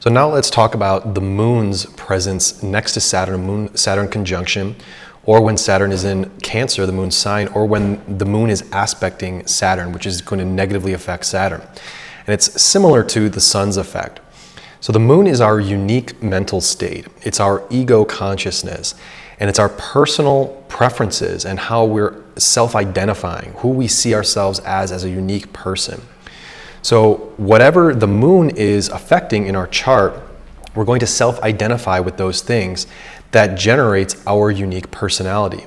So now let's talk about the moon's presence next to Saturn, Moon-Saturn conjunction, or when Saturn is in Cancer, the moon's sign, or when the moon is aspecting Saturn, which is going to negatively affect Saturn. And it's similar to the sun's effect. So the moon is our unique mental state. It's our ego consciousness, and it's our personal preferences and how we're self-identifying, who we see ourselves as a unique person. So whatever the moon is affecting in our chart, we're going to self-identify with those things that generates our unique personality.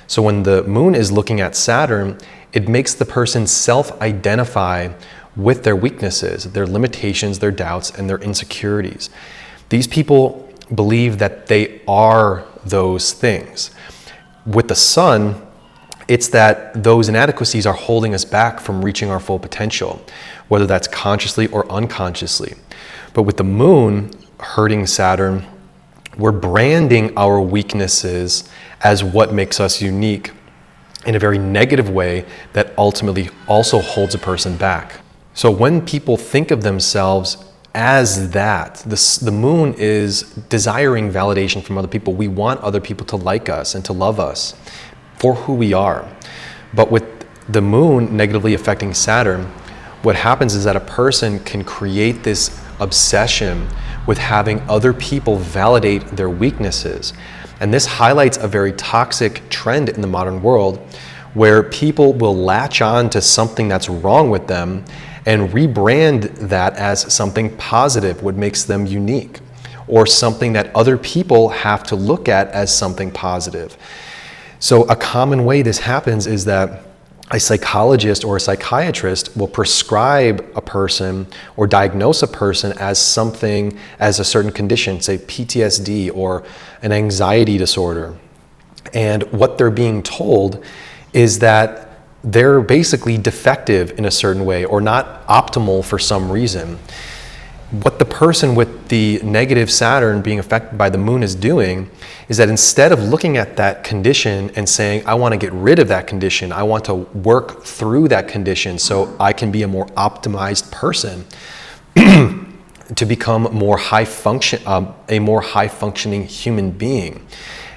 So when the moon is looking at Saturn, it makes the person self-identify with their weaknesses, their limitations, their doubts, and their insecurities. These people believe that they are those things. With the sun, it's that those inadequacies are holding us back from reaching our full potential, whether that's consciously or unconsciously. But with the moon hurting Saturn, we're branding our weaknesses as what makes us unique in a very negative way that ultimately also holds a person back. So when people think of themselves as that, the moon is desiring validation from other people. We want other people to like us and to love us for who we are. But with the moon negatively affecting Saturn, what happens is that a person can create this obsession with having other people validate their weaknesses. And this highlights a very toxic trend in the modern world where people will latch on to something that's wrong with them and rebrand that as something positive, what makes them unique, or something that other people have to look at as something positive. So a common way this happens is that a psychologist or a psychiatrist will prescribe a person or diagnose a person as something, as a certain condition, say PTSD or an anxiety disorder. And what they're being told is that they're basically defective in a certain way or not optimal for some reason. What the person with the negative Saturn being affected by the moon is doing is that instead of looking at that condition and saying, I want to get rid of that condition, I want to work through that condition so I can be a more optimized person, to become a more high functioning human being.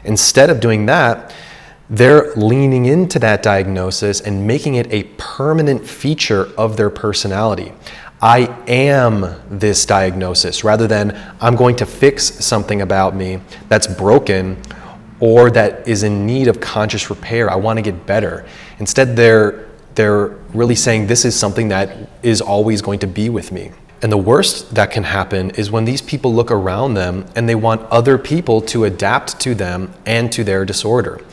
Instead of doing that, they're leaning into that diagnosis and making it a permanent feature of their personality. I am this diagnosis, rather than I'm going to fix something about me that's broken or that is in need of conscious repair. I want to get better. Instead, they're really saying this is something that is always going to be with me. And the worst that can happen is when these people look around them and they want other people to adapt to them and to their disorder.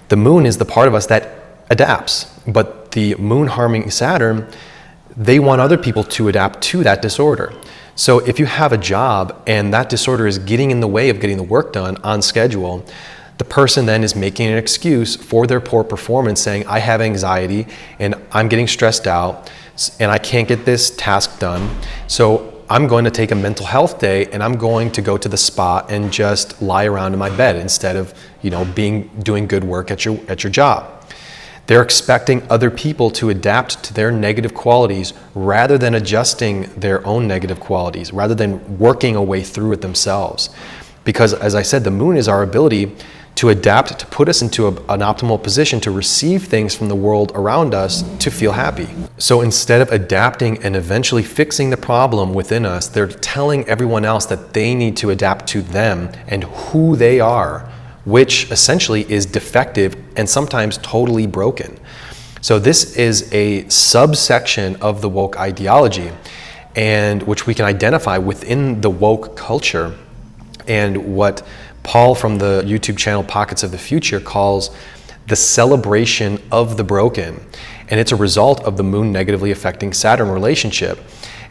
The moon is the part of us that adapts, but the moon harming Saturn, they want other people to adapt to that disorder. So if you have a job and that disorder is getting in the way of getting the work done on schedule, the person then is making an excuse for their poor performance, saying, I have anxiety and I'm getting stressed out and I can't get this task done. So I'm going to take a mental health day and I'm going to go to the spa and just lie around in my bed instead of, doing good work at your job. They're expecting other people to adapt to their negative qualities rather than adjusting their own negative qualities, rather than working a way through it themselves. Because as I said, the moon is our ability to adapt, to put us into an optimal position to receive things from the world around us to feel happy. So instead of adapting and eventually fixing the problem within us, they're telling everyone else that they need to adapt to them and who they are, which essentially is defective and sometimes totally broken. So this is a subsection of the woke ideology, and which we can identify within the woke culture, and what Paul from the YouTube channel Pockets of the Future calls the celebration of the broken. And it's a result of the moon negatively affecting Saturn relationship.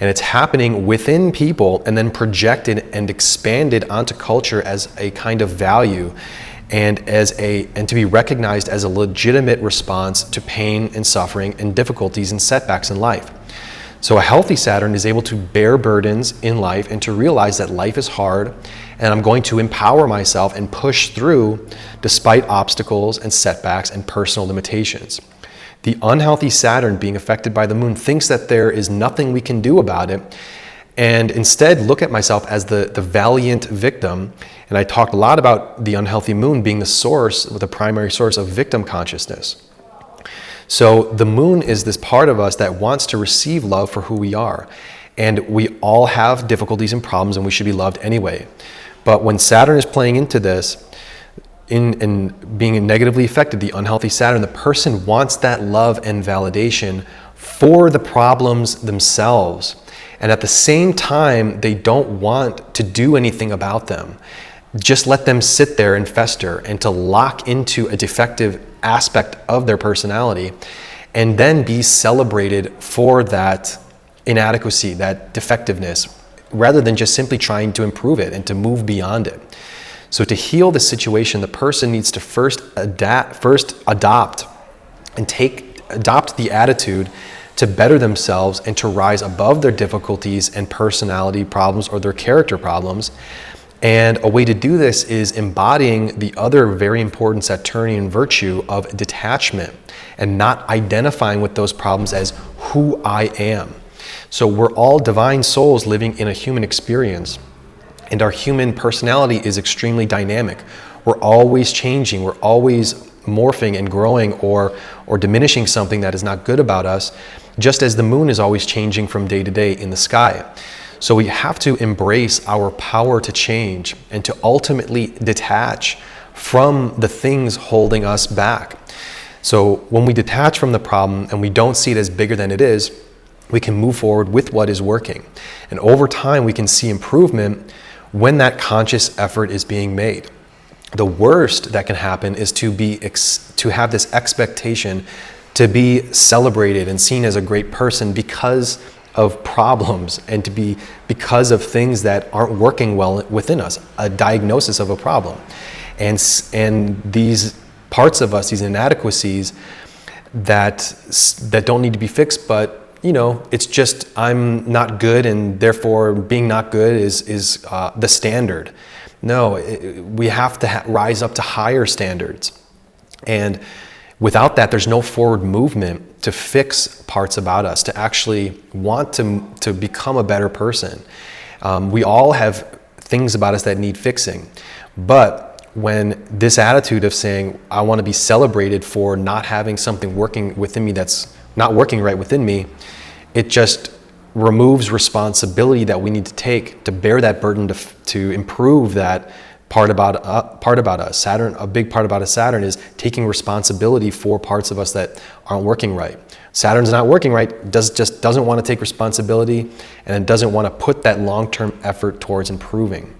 And it's happening within people and then projected and expanded onto culture as a kind of value and to be recognized as a legitimate response to pain and suffering and difficulties and setbacks in life. So a healthy Saturn is able to bear burdens in life and to realize that life is hard and I'm going to empower myself and push through despite obstacles and setbacks and personal limitations. The unhealthy Saturn being affected by the moon thinks that there is nothing we can do about it and instead look at myself as the valiant victim. And I talked a lot about the unhealthy moon being the source, the primary source of victim consciousness. So the moon is this part of us that wants to receive love for who we are. And we all have difficulties and problems, and we should be loved anyway. But when Saturn is playing into this, in being negatively affected, the unhealthy Saturn, the person wants that love and validation for the problems themselves. And at the same time, they don't want to do anything about them. Just let them sit there and fester, and to lock into a defective aspect of their personality, and then be celebrated for that inadequacy, that defectiveness, rather than just simply trying to improve it and to move beyond it. So to heal the situation, the person needs to first adopt the attitude to better themselves and to rise above their difficulties and personality problems or their character problems. And a way to do this is embodying the other very important Saturnian virtue of detachment and not identifying with those problems as who I am. So we're all divine souls living in a human experience, and our human personality is extremely dynamic. We're always changing, we're always morphing and growing or diminishing something that is not good about us, just as the moon is always changing from day to day in the sky. So we have to embrace our power to change and to ultimately detach from the things holding us back. So when we detach from the problem and we don't see it as bigger than it is, we can move forward with what is working. And over time, we can see improvement when that conscious effort is being made. The worst that can happen is to have this expectation to be celebrated and seen as a great person because of problems, and because of things that aren't working well within us, a diagnosis of a problem. And these parts of us, these inadequacies that don't need to be fixed, but it's just I'm not good, and therefore being not good is the standard. No, we have to rise up to higher standards. And without that, there's no forward movement to fix parts about us, to actually want to become a better person. We all have things about us that need fixing. But when this attitude of saying, I want to be celebrated for not having something working within me that's not working right within me, it just removes responsibility that we need to take to bear that burden to improve that part about us. Saturn, a big part about Saturn is taking responsibility for parts of us that aren't working right. Saturn's not working right, just doesn't want to take responsibility, and it doesn't want to put that long-term effort towards improving.